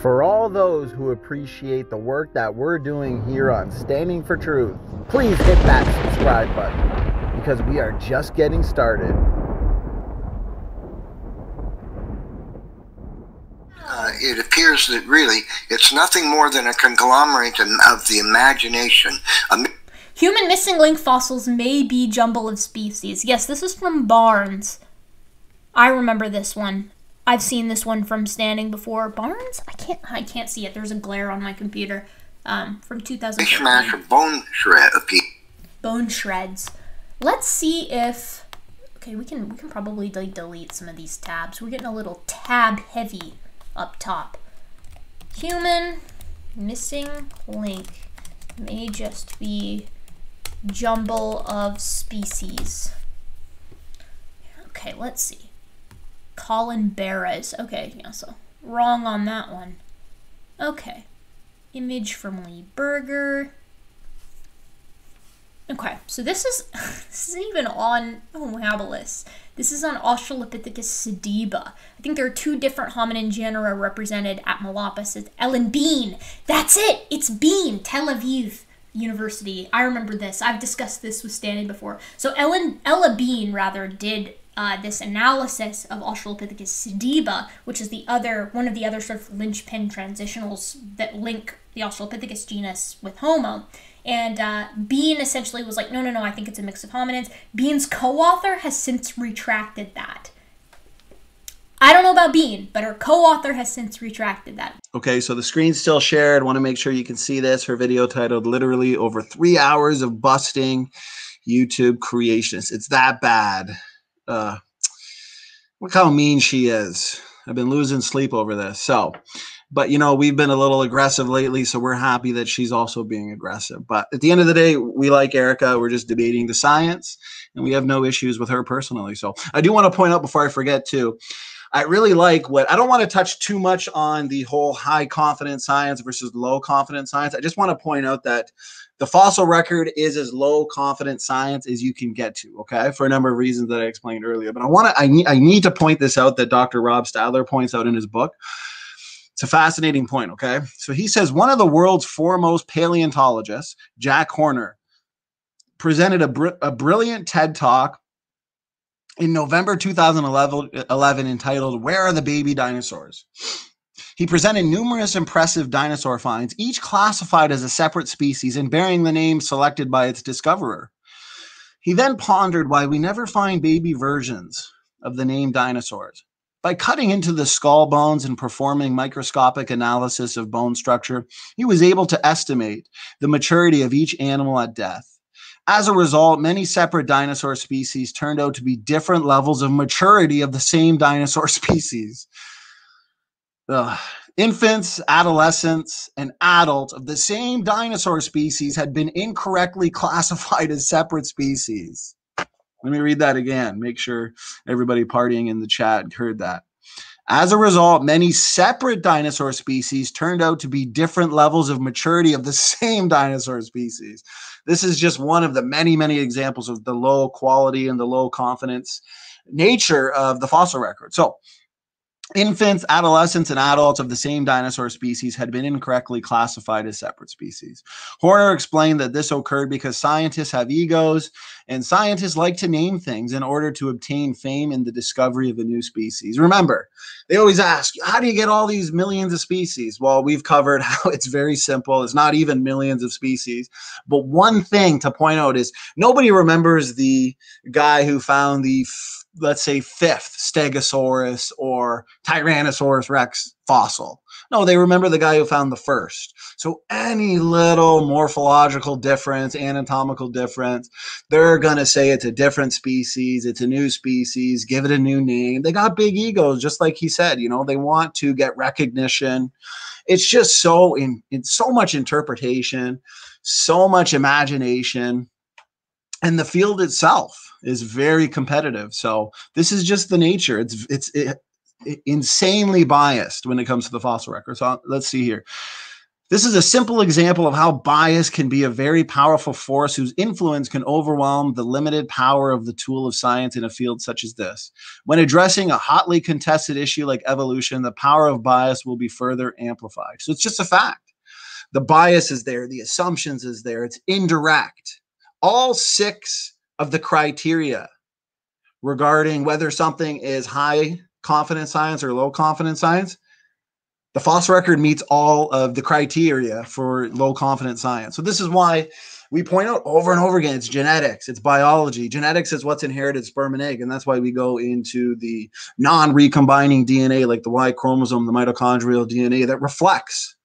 For all those who appreciate the work that we're doing here on Standing for Truth, please hit that subscribe button because we are just getting started. It appears that really it's nothing more than a conglomerate of the imagination. Human missing link fossils may be jumble of species. Yes, this is from Barnes. I remember this one. I've seen this one from Standing before. Barnes? I can't see it. There's a glare on my computer. From 2015. Smash of bone shred. Bone shreds. Let's see if. Okay, we can probably delete some of these tabs. We're getting a little tab heavy up top. Human missing link may just be jumble of species. Okay, let's see. Colin Beres. Okay, yeah, so wrong on that one. Okay. Image from Lee Berger. Okay, so this is even on Homo habilis. This is on Australopithecus sediba. I think there are two different hominin genera represented at Malapis. It's Ellen Bean. That's it. It's Bean. Tel Aviv University. I remember this. I've discussed this with Standing before. So Ella Bean rather did this analysis of Australopithecus sediba, which is one of the other sort of linchpin transitionals that link the Australopithecus genus with Homo. And Bean essentially was like, no, I think it's a mix of hominins. Bean's co-author has since retracted that. I don't know about Bean, but her co-author has since retracted that. Okay, so the screen's still shared. Want to make sure you can see this. Her video titled literally over 3 hours of busting YouTube creationists. It's that bad. Look how mean she is. I've been losing sleep over this. So, but you know, we've been a little aggressive lately, so we're happy that she's also being aggressive. But at the end of the day, we like Erica. We're just debating the science, and we have no issues with her personally. So I do want to point out before I forget too, I really like I don't want to touch too much on the whole high confidence science versus low confidence science. I just want to point out that the fossil record is as low confidence science as you can get to, okay, for a number of reasons that I explained earlier. But I need to point this out that Dr. Rob Stadler points out in his book. It's a fascinating point, okay? So he says one of the world's foremost paleontologists, Jack Horner, presented a brilliant TED Talk in November 2011 entitled, "Where Are the Baby Dinosaurs?" He presented numerous impressive dinosaur finds, each classified as a separate species and bearing the name selected by its discoverer. He then pondered why we never find baby versions of the named dinosaurs. By cutting into the skull bones and performing microscopic analysis of bone structure, he was able to estimate the maturity of each animal at death. As a result, many separate dinosaur species turned out to be different levels of maturity of the same dinosaur species. Infants, adolescents, and adults of the same dinosaur species had been incorrectly classified as separate species. Let me read that again. Make sure everybody partying in the chat heard that. As a result, many separate dinosaur species turned out to be different levels of maturity of the same dinosaur species. This is just one of the many, many examples of the low quality and the low confidence nature of the fossil record. So, infants, adolescents, and adults of the same dinosaur species had been incorrectly classified as separate species. Horner explained that this occurred because scientists have egos, and scientists like to name things in order to obtain fame in the discovery of a new species. Remember, they always ask, how do you get all these millions of species? Well, we've covered how it's very simple. It's not even millions of species. But one thing to point out is nobody remembers the guy who found the let's say, fifth Stegosaurus or Tyrannosaurus Rex fossil. No, they remember the guy who found the first. So any little morphological difference, anatomical difference, they're going to say it's a different species, it's a new species, give it a new name. They got big egos, just like he said, you know, they want to get recognition. It's just it's so much interpretation, so much imagination, and the field itself is very competitive. So this is just the nature. It's insanely biased when it comes to the fossil record. So let's see here. This is a simple example of how bias can be a very powerful force whose influence can overwhelm the limited power of the tool of science in a field such as this. When addressing a hotly contested issue like evolution, the power of bias will be further amplified. So it's just a fact. The bias is there. The assumptions is there. It's indirect. All 6 of the criteria regarding whether something is high confidence science or low confidence science, the fossil record meets all of the criteria for low confidence science. So this is why we point out over and over again, it's genetics, it's biology. Genetics is what's inherited sperm and egg. And that's why we go into the non-recombining DNA, like the Y chromosome, the mitochondrial DNA that reflects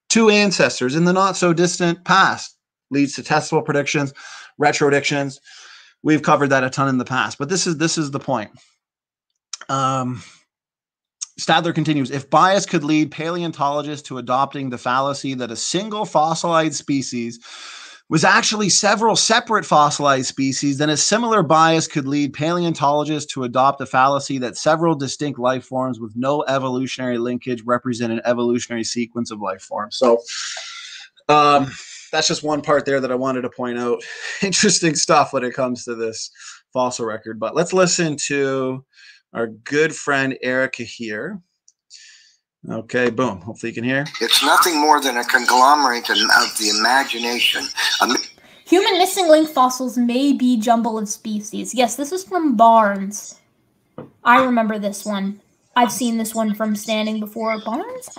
2 ancestors in the not so distant past, leads to testable predictions, retrodictions. We've covered that a ton in the past, but this is the point. Stadler continues, if bias could lead paleontologists to adopting the fallacy that a single fossilized species was actually several separate fossilized species, then a similar bias could lead paleontologists to adopt the fallacy that several distinct life forms with no evolutionary linkage represent an evolutionary sequence of life forms. So that's just one part there that I wanted to point out. Interesting stuff when it comes to this fossil record. But let's listen to our good friend Erica here. Okay, boom. Hopefully you can hear. It's nothing more than a conglomerate of the imagination. Human missing link fossils may be jumble of species. Yes, this is from Barnes. I remember this one. I've seen this one from standing before. Barnes?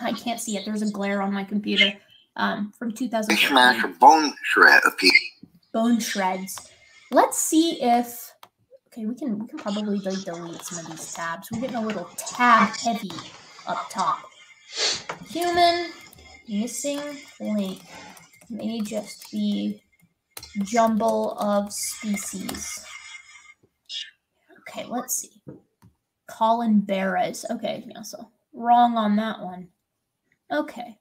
I can't see it. There's a glare on my computer. From 2000. Smash of bone shred. Bone shreds. Let's see if. Okay, we can probably delete some of these tabs. We're getting a little tab heavy up top. Human missing link may just be jumble of species. Okay, let's see. Colin Beres. Okay, yeah, so wrong on that one. Okay.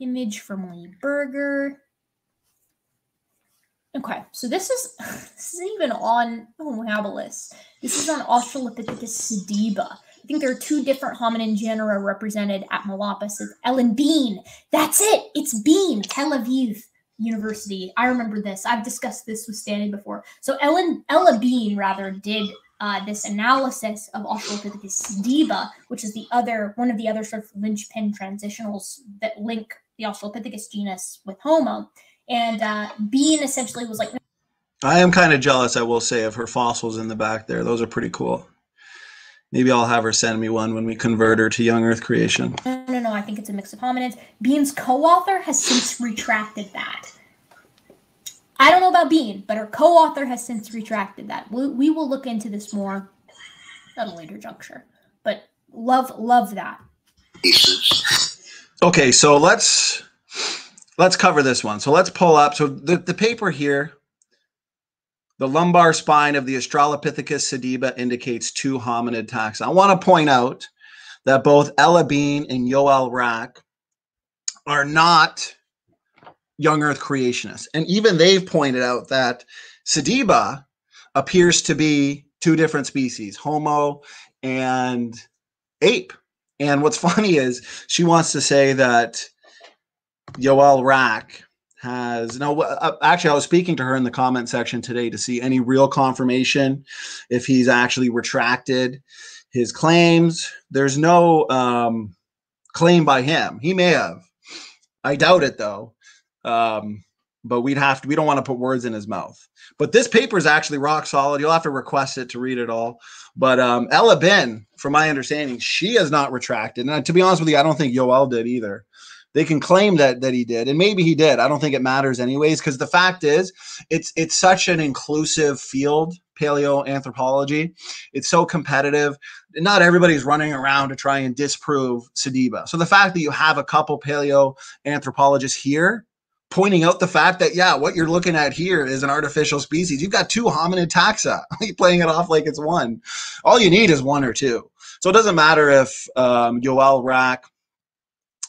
Image from Lee Berger. Okay, so this is even on Homo habilis. This is on Australopithecus sediba. I think there are 2 different hominin genera represented at Malapis. It's Ellen Bean. That's it. It's Bean. Tel Aviv University. I remember this. I've discussed this with Stanley before. So Ella Bean rather did this analysis of Australopithecus sediba, which is one of the other sort of linchpin transitionals that link the Australopithecus genus with Homo. And Bean essentially was like... I am kind of jealous, I will say, of her fossils in the back there. Those are pretty cool. Maybe I'll have her send me one when we convert her to young Earth creation. No, I think it's a mix of hominids. Bean's co-author has since retracted that. I don't know about Bean, but her co-author has since retracted that. We will look into this more at a later juncture. But love that. Okay, so let's cover this one. So let's pull up. So the paper here, the lumbar spine of the Australopithecus sediba indicates 2 hominid taxa. I want to point out that both Ella Bean and Yoel Rack are not young Earth creationists. And even they've pointed out that Sediba appears to be 2 different species, Homo and ape. And what's funny is she wants to say that Yoel Rack has actually I was speaking to her in the comment section today to see any real confirmation if he's actually retracted his claims. There's no claim by him. He may have. I doubt it though. But we don't want to put words in his mouth. But this paper is actually rock solid. You'll have to request it to read it all. But Ella Ben, from my understanding, she has not retracted. And to be honest with you, I don't think Yoel did either. They can claim that he did, and maybe he did. I don't think it matters anyways, because the fact is, it's such an inclusive field, paleoanthropology. It's so competitive. Not everybody's running around to try and disprove Sediba. So the fact that you have a couple paleoanthropologists here pointing out the fact that, yeah, what you're looking at here is an artificial species. You've got two hominid taxa. You're playing it off like it's one. All you need is one or two. So it doesn't matter if Yoel Rak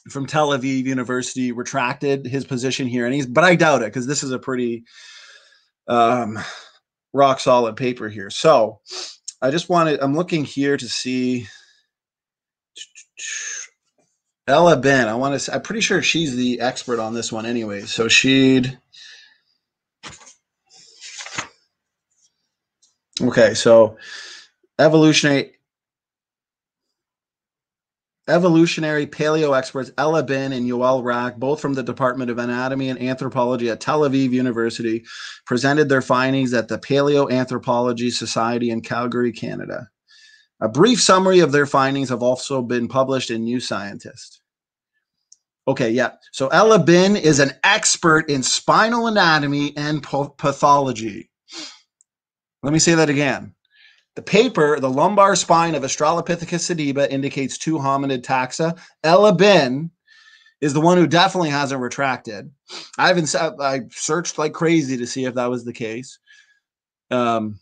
from Tel Aviv University retracted his position here, but I doubt it, because this is a pretty rock solid paper here. So I'm looking here to see Ella Ben. I'm pretty sure she's the expert on this one anyway. So okay, so evolutionary paleo experts Ella Ben and Yoel Rak, both from the Department of Anatomy and Anthropology at Tel Aviv University, presented their findings at the Paleoanthropology Society in Calgary, Canada. A brief summary of their findings have also been published in New Scientist. Okay, yeah. So Ella Ben is an expert in spinal anatomy and pathology. Let me say that again. The paper, the lumbar spine of Australopithecus sediba, indicates two hominid taxa. Ella Ben is the one who definitely hasn't retracted. I searched like crazy to see if that was the case. Ella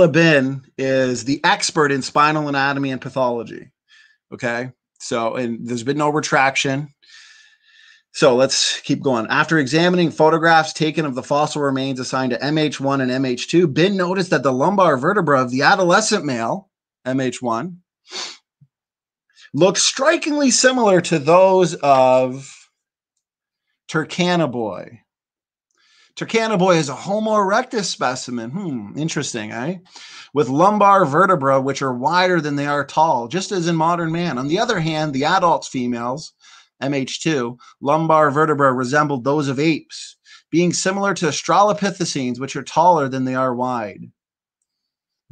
Ben is the expert in spinal anatomy and pathology. Okay, so, and there's been no retraction. So let's keep going. After examining photographs taken of the fossil remains assigned to MH1 and MH2, Ben noticed that the lumbar vertebra of the adolescent male, MH1, looked strikingly similar to those of Turkana-boy. Turkana-boy is a Homo erectus specimen. Interesting, eh? With lumbar vertebra which are wider than they are tall, just as in modern man. On the other hand, the adult females, MH2, lumbar vertebra resembled those of apes, being similar to Australopithecines, which are taller than they are wide.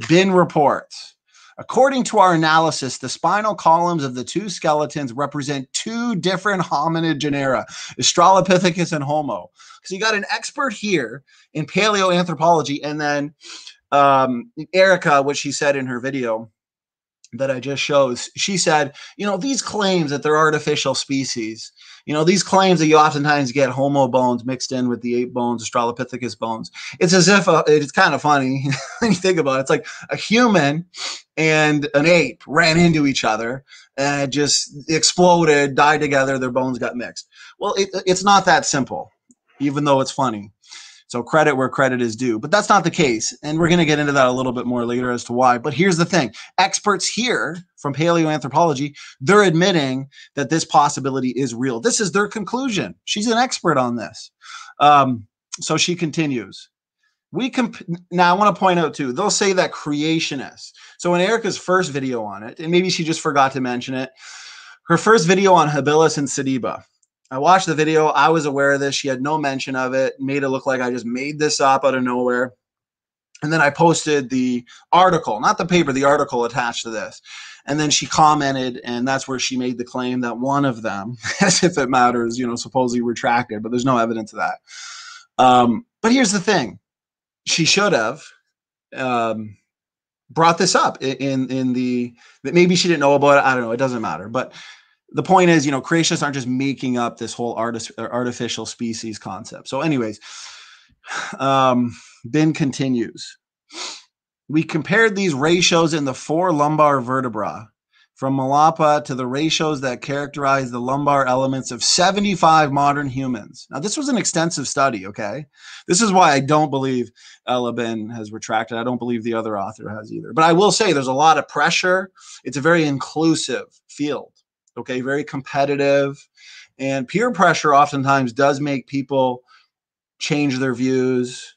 Ben reports, according to our analysis, the spinal columns of the two skeletons represent two different hominid genera, Australopithecus and Homo. So you got an expert here in paleoanthropology, and then Erica, what she said in her video that I just showed, she said, these claims that they're artificial species, these claims that you oftentimes get Homo bones mixed in with the ape bones, Australopithecus bones. It's as if it's kind of funny when you think about it. It's like a human and an ape ran into each other and just exploded, died together. Their bones got mixed. Well, it's not that simple, even though it's funny. So credit where credit is due. But that's not the case. And we're going to get into that a little bit more later as to why. But here's the thing. Experts here from paleoanthropology, they're admitting that this possibility is real. This is their conclusion. She's an expert on this. So she continues. Now, I want to point out, too, they'll say that creationists. So in Erica's first video on it, and maybe she just forgot to mention it, her first video on habilis and Sediba, I watched the video. I was aware of this. She had no mention of it, made it look like I just made this up out of nowhere. And then I posted the article, not the paper, the article attached to this. And then she commented, and that's where she made the claim that one of them, as if it matters, supposedly retracted, but there's no evidence of that. But here's the thing. She should have brought this up in the, maybe she didn't know about it. I don't know. It doesn't matter. But the point is, creationists aren't just making up this whole artificial species concept. So anyways, Ben continues. We compared these ratios in the 4 lumbar vertebra from Malapa to the ratios that characterize the lumbar elements of 75 modern humans. Now, this was an extensive study, okay? This is why I don't believe Ella Ben has retracted. I don't believe the other author has either. But I will say there's a lot of pressure. It's a very inclusive field. Okay, very competitive, and peer pressure oftentimes does make people change their views,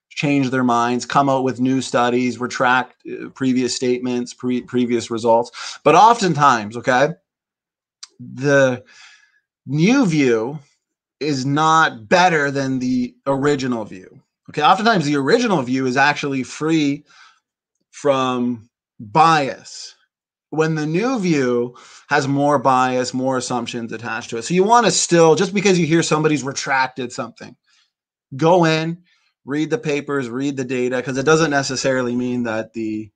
change their minds, come out with new studies, retract previous statements, previous results. But oftentimes, okay, the new view is not better than the original view. Okay, oftentimes the original view is actually free from bias, when the new view has more bias, more assumptions attached to it. So you want to still, just because you hear somebody's retracted something, go in, read the papers, read the data, because it doesn't necessarily mean that the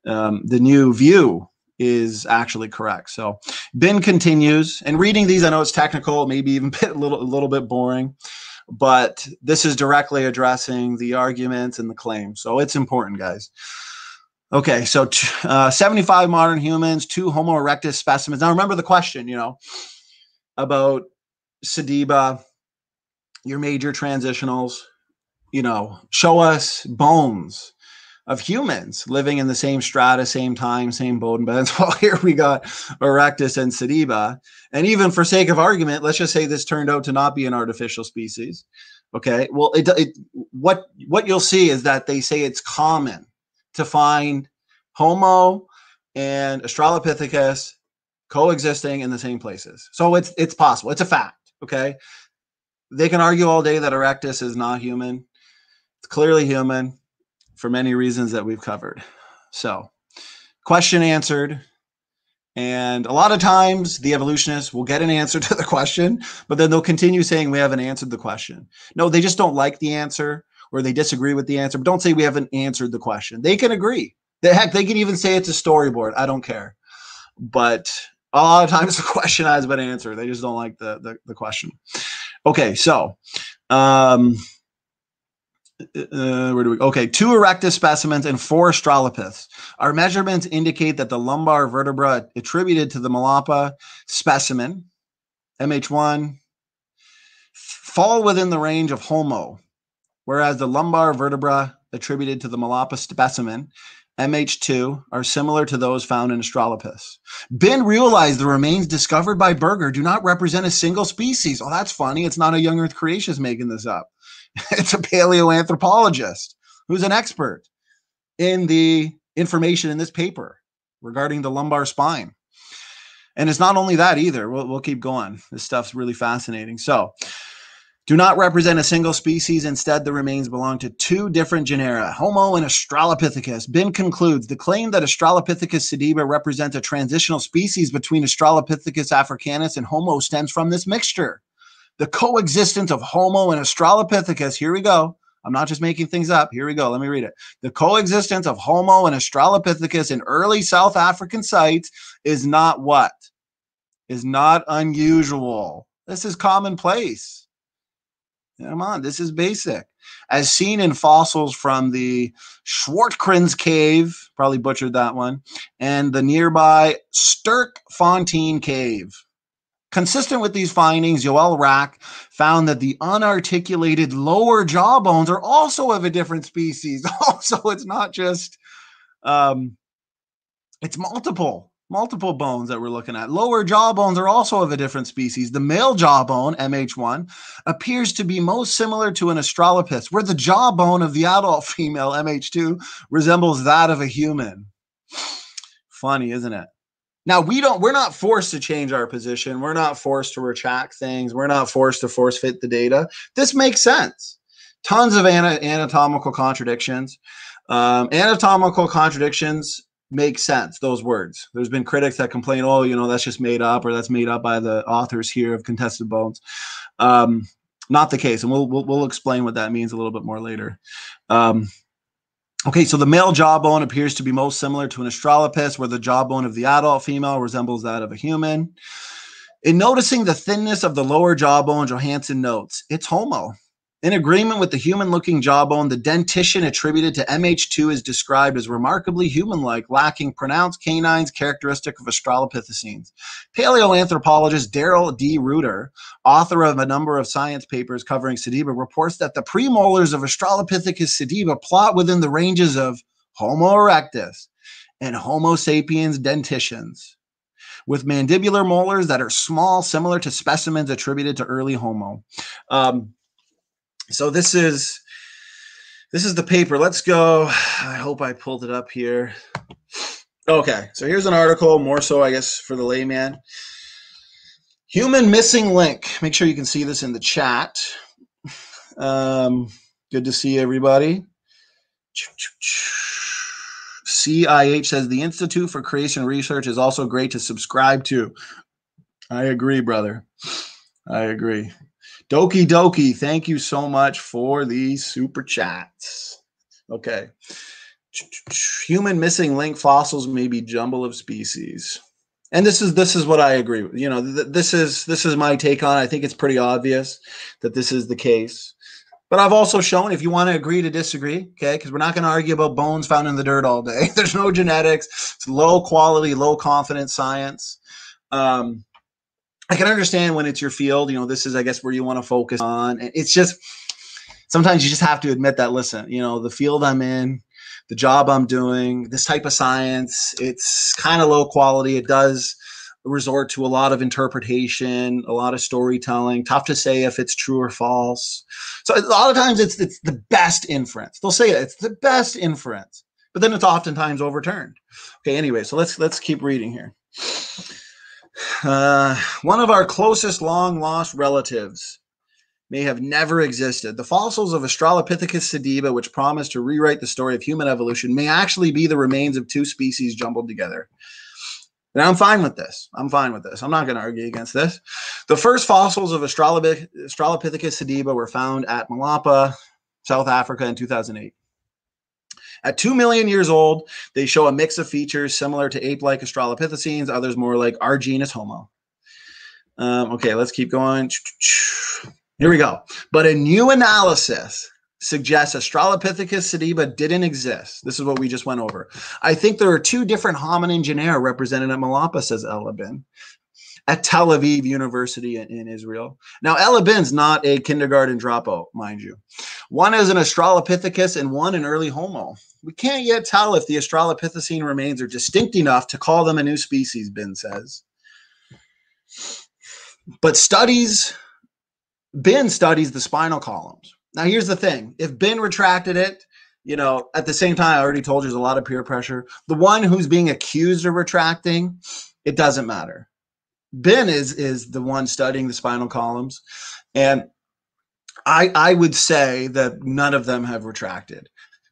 new view is actually correct. So Ben continues, and reading these, I know it's technical, maybe even a little bit boring, but this is directly addressing the arguments and the claims. So it's important, guys. Okay, so 75 modern humans, 2 Homo erectus specimens. Now remember the question, about Sediba, your major transitionals, show us bones of humans living in the same strata, same time, same bone beds. Well, here we got Erectus and Sediba. And even for sake of argument, let's just say this turned out to not be an artificial species. Okay, well, what you'll see is that they say it's common to find Homo and Australopithecus coexisting in the same places. So it's possible. It's a fact, okay? They can argue all day that Erectus is not human. It's clearly human for many reasons that we've covered. So, question answered. And a lot of times the evolutionists will get an answer to the question, but then they'll continue saying we haven't answered the question. No, they just don't like the answer, or they disagree with the answer, but don't say we haven't answered the question. They can agree. Heck, they can even say it's a storyboard. I don't care. But a lot of times the question has been answered. They just don't like the question. Okay, so where do we? Okay, 2 erectus specimens and 4 Australopiths. Our measurements indicate that the lumbar vertebra attributed to the Malapa specimen, MH1, fall within the range of Homo, whereas the lumbar vertebra attributed to the Malapa specimen, MH2, are similar to those found in Australopiths. Ben realized the remains discovered by Berger do not represent a single species. Oh, that's funny. It's not a young Earth creationist making this up. It's a paleoanthropologist who's an expert in the information in this paper regarding the lumbar spine. And it's not only that either. We'll keep going. This stuff's really fascinating. So, do not represent a single species. Instead, the remains belong to 2 different genera, Homo and Australopithecus. Ben concludes, the claim that Australopithecus sediba represents a transitional species between Australopithecus africanus and Homo stems from this mixture. The coexistence of Homo and Australopithecus, here we go. I'm not just making things up. Here we go. Let me read it. The coexistence of Homo and Australopithecus in early South African sites is not what? Is not unusual. This is commonplace. Come on, this is basic. As seen in fossils from the Schwartkrins cave, probably butchered that one, and the nearby Sterkfontein cave. Consistent with these findings, Joel Rack found that the unarticulated lower jaw bones are also of a different species. Also, it's not just, it's multiple bones that we're looking at. Lower jaw bones are also of a different species. The male jawbone, MH1, appears to be most similar to an Australopithecus, where the jawbone of the adult female, MH2, resembles that of a human. Funny, isn't it? Now, we're not forced to change our position. We're not forced to retract things. We're not forced to force fit the data. This makes sense. Tons of anatomical contradictions. Anatomical contradictions make sense, those words. There's been critics that complain, oh, that's just made up, or that's made up by the authors here of Contested Bones. Not the case, and we'll explain what that means a little bit more later. Okay, so the male jawbone appears to be most similar to an Australopithecus, where the jawbone of the adult female resembles that of a human. In noticing the thinness of the lower jawbone, Johansen notes, it's Homo. In agreement with the human-looking jawbone, the dentition attributed to MH2 is described as remarkably human-like, lacking pronounced canines characteristic of Australopithecines. Paleoanthropologist Daryl D. Reuter, author of a number of science papers covering Sediba, reports that the premolars of Australopithecus sediba plot within the ranges of Homo erectus and Homo sapiens dentitions, with mandibular molars that are small, similar to specimens attributed to early Homo. So this is the paper. Let's go. I hope I pulled it up here. Okay, so here's an article, more so, I guess, for the layman. Human missing link. Make sure you can see this in the chat. Good to see everybody. CIH says the Institute for Creation Research is also great to subscribe to. I agree, brother. I agree. Doki Doki, thank you so much for the super chats. Okay. Human missing link fossils may be jumble of species. And this is what I agree with. You know, this is my take on it. I think it's pretty obvious that this is the case. But I've also shown, if you want to agree to disagree, okay, because we're not going to argue about bones found in the dirt all day. There's no genetics. It's low quality, low confidence science. I can understand when it's your field. You know, this is, I guess, where you want to focus on. It's just, sometimes you just have to admit that, listen, you know, the field I'm in, the job I'm doing, this type of science, it's kind of low quality. It does resort to a lot of interpretation, a lot of storytelling. Tough to say if it's true or false. So a lot of times it's the best inference. They'll say it's the best inference, but then it's oftentimes overturned. Okay, anyway, so let's keep reading here. One of our closest long-lost relatives may have never existed. The fossils of Australopithecus sediba, which promise to rewrite the story of human evolution, may actually be the remains of two species jumbled together. And I'm fine with this. I'm fine with this. I'm not going to argue against this. The first fossils of Australopithecus sediba were found at Malapa, South Africa in 2008. At 2 million years old, they show a mix of features similar to ape-like Australopithecines, others more like our genus Homo. Okay, let's keep going. Here we go. But a new analysis suggests Australopithecus sediba didn't exist. This is what we just went over. I think there are two different hominin genera represented at Malapa, says Ella Bin, at Tel Aviv University in Israel. Now, Ella Bin's not a kindergarten dropout, mind you. One is an Australopithecus and one an early Homo. We can't yet tell if the Australopithecine remains are distinct enough to call them a new species, Bin says. But Bin studies the spinal columns. Now, here's the thing. If Bin retracted it, you know, at the same time, I already told you there's a lot of peer pressure. The one who's being accused of retracting, it doesn't matter. Bin is the one studying the spinal columns. And I would say that none of them have retracted.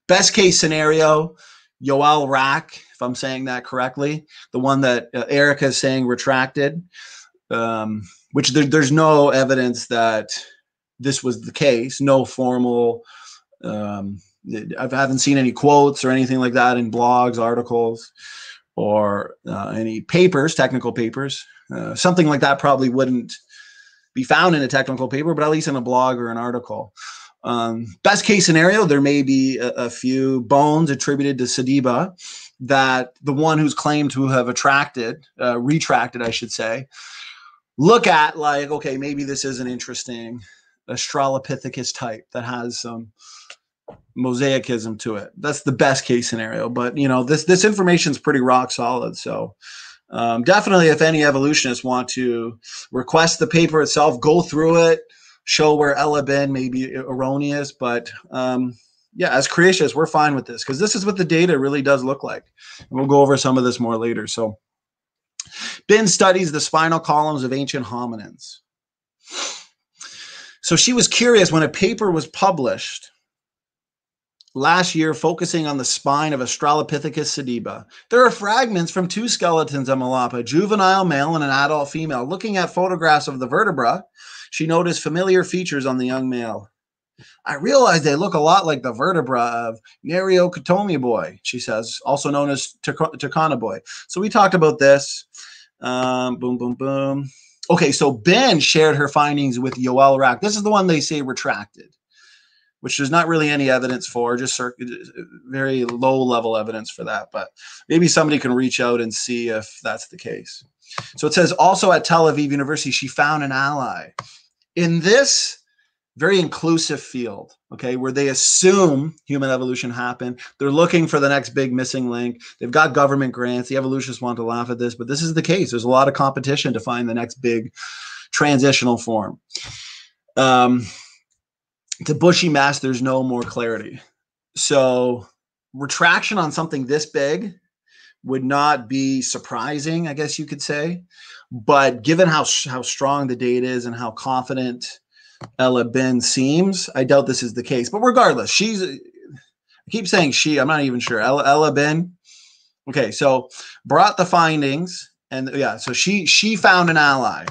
Best case scenario, Yoel Rack, if I'm saying that correctly, the one that Erica is saying retracted, which there's no evidence that this was the case, no formal, I haven't seen any quotes or anything like that in blogs, articles, or any papers, technical papers. Something like that probably wouldn't be found in a technical paper, but at least in a blog or an article. Best case scenario, there may be a few bones attributed to Sediba that the one who's claimed to have retracted, I should say, look at like, okay, maybe this is an interesting Australopithecus type that has some mosaicism to it. That's the best case scenario. But, you know, this information is pretty rock solid. So definitely if any evolutionists want to request the paper itself, go through it, show where Ella Bin may be erroneous. But yeah, as creationists, we're fine with this because this is what the data really does look like. And we'll go over some of this more later. So Bin studies the spinal columns of ancient hominins. So she was curious when a paper was published last year focusing on the spine of Australopithecus sediba. There are fragments from two skeletons at Malapa, a juvenile male and an adult female. Looking at photographs of the vertebra, she noticed familiar features on the young male. I realized they look a lot like the vertebra of Nereocotomi boy, she says, also known as Turkana boy. So we talked about this. Boom, boom, boom. Okay, so Ben shared her findings with Yoel Rack. This is the one they say retracted, which there's not really any evidence for, just very low-level evidence for that. But maybe somebody can reach out and see if that's the case. So it says, also at Tel Aviv University, she found an ally. In this very inclusive field, okay, where they assume human evolution happened, they're looking for the next big missing link. They've got government grants. The evolutionists want to laugh at this, but this is the case. There's a lot of competition to find the next big transitional form. To bushy mass, there's no more clarity. So retraction on something this big would not be surprising, I guess you could say. But given how strong the data is and how confident Ella Bin seems, I doubt this is the case. But regardless, I keep saying she, I'm not even sure. Ella Bin. Okay, so brought the findings, and yeah, so she found an ally.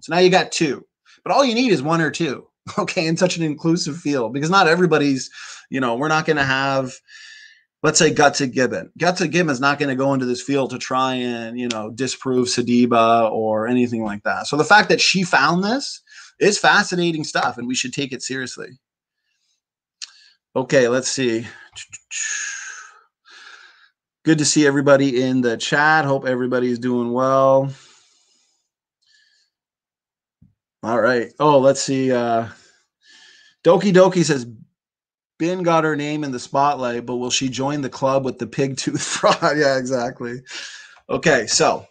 So now you got two. But all you need is one or two, okay, in such an inclusive field, because not everybody's, we're not going to have, let's say, Gutsick Gibbon. Gutsick Gibbon is not going to go into this field to try and, disprove Sediba or anything like that. So the fact that she found this is fascinating stuff, and we should take it seriously. Okay, let's see. Good to see everybody in the chat. Hope everybody's doing well. All right. Oh, let's see. Doki Doki says, Bin got her name in the spotlight, but will she join the club with the pig tooth fraud? Yeah, exactly. Okay, so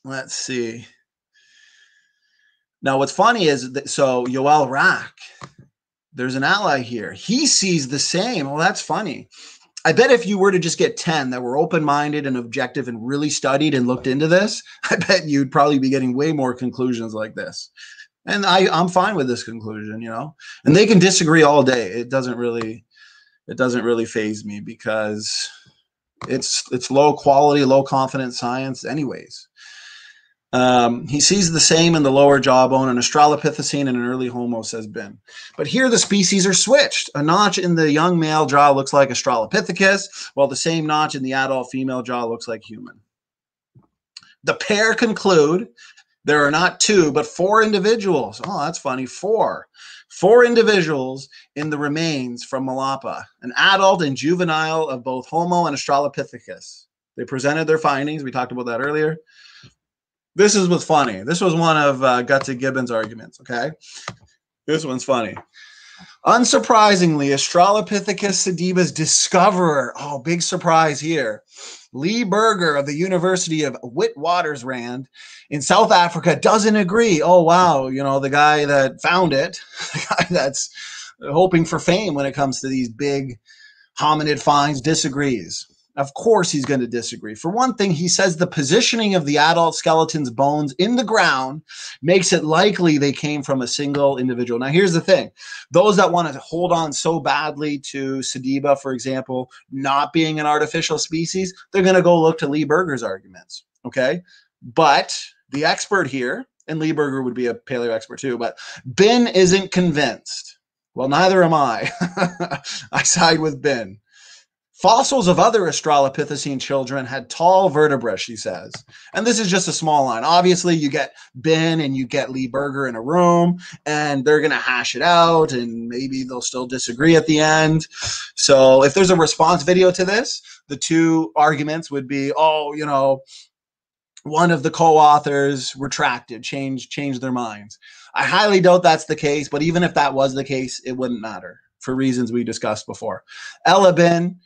let's see. Now, what's funny is that, so Yoel Rack, there's an ally here. He sees the same. Well, that's funny. I bet if you were to just get 10 that were open-minded and objective and really studied and looked into this, I bet you'd probably be getting way more conclusions like this. And I'm fine with this conclusion, and they can disagree all day. It doesn't really faze me, because it's low quality, low confidence science anyways. He sees the same in the lower jawbone, an Australopithecine and an early Homo, says Ben. But here the species are switched. A notch in the young male jaw looks like Australopithecus, while the same notch in the adult female jaw looks like human. The pair conclude there are not 2, but 4 individuals. Oh, that's funny. 4 individuals in the remains from Malapa, an adult and juvenile of both Homo and Australopithecus. They presented their findings. We talked about that earlier. This is what's funny. This was one of Gutsick Gibbon's arguments, okay? This one's funny. Unsurprisingly, Australopithecus sediba's discoverer, oh, big surprise here, Lee Berger of the University of Witwatersrand in South Africa, doesn't agree. Oh, wow, the guy that found it, the guy that's hoping for fame when it comes to these big hominid finds, disagrees. Of course he's going to disagree. For one thing, he says the positioning of the adult skeleton's bones in the ground makes it likely they came from a single individual. Now, here's the thing. Those that want to hold on so badly to Sediba, for example, not being an artificial species, they're going to go look to Lee Berger's arguments, okay? But the expert here, and Lee Berger would be a paleo expert too, but Ben isn't convinced. Well, neither am I. I side with Ben. Fossils of other Australopithecine children had tall vertebrae, she says. And this is just a small line. Obviously, you get Ben and you get Lee Berger in a room, and they're going to hash it out, and maybe they'll still disagree at the end. So if there's a response video to this, the 2 arguments would be, one of the co-authors retracted, changed their minds. I highly doubt that's the case, but even if that was the case, it wouldn't matter for reasons we discussed before. Ella Ben,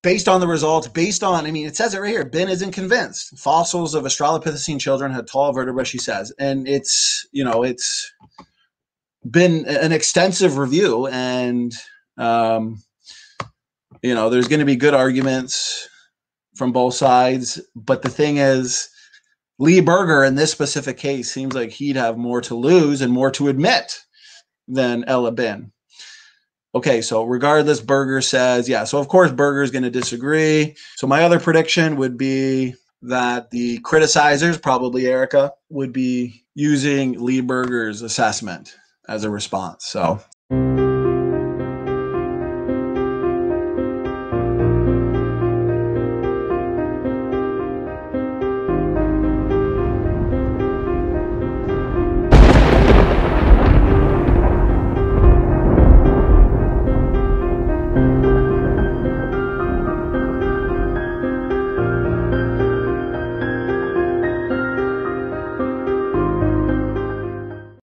based on the results, it says it right here, Ben isn't convinced. Fossils of Australopithecine children had tall vertebrae, she says. And it's been an extensive review, and, there's going to be good arguments from both sides. But the thing is, Lee Berger in this specific case seems like he'd have more to lose and more to admit than Ella Ben. Okay, so regardless, Berger says, yeah, so of course Berger is going to disagree. So my other prediction would be that the criticizers, probably Erica, would be using Lee Berger's assessment as a response. So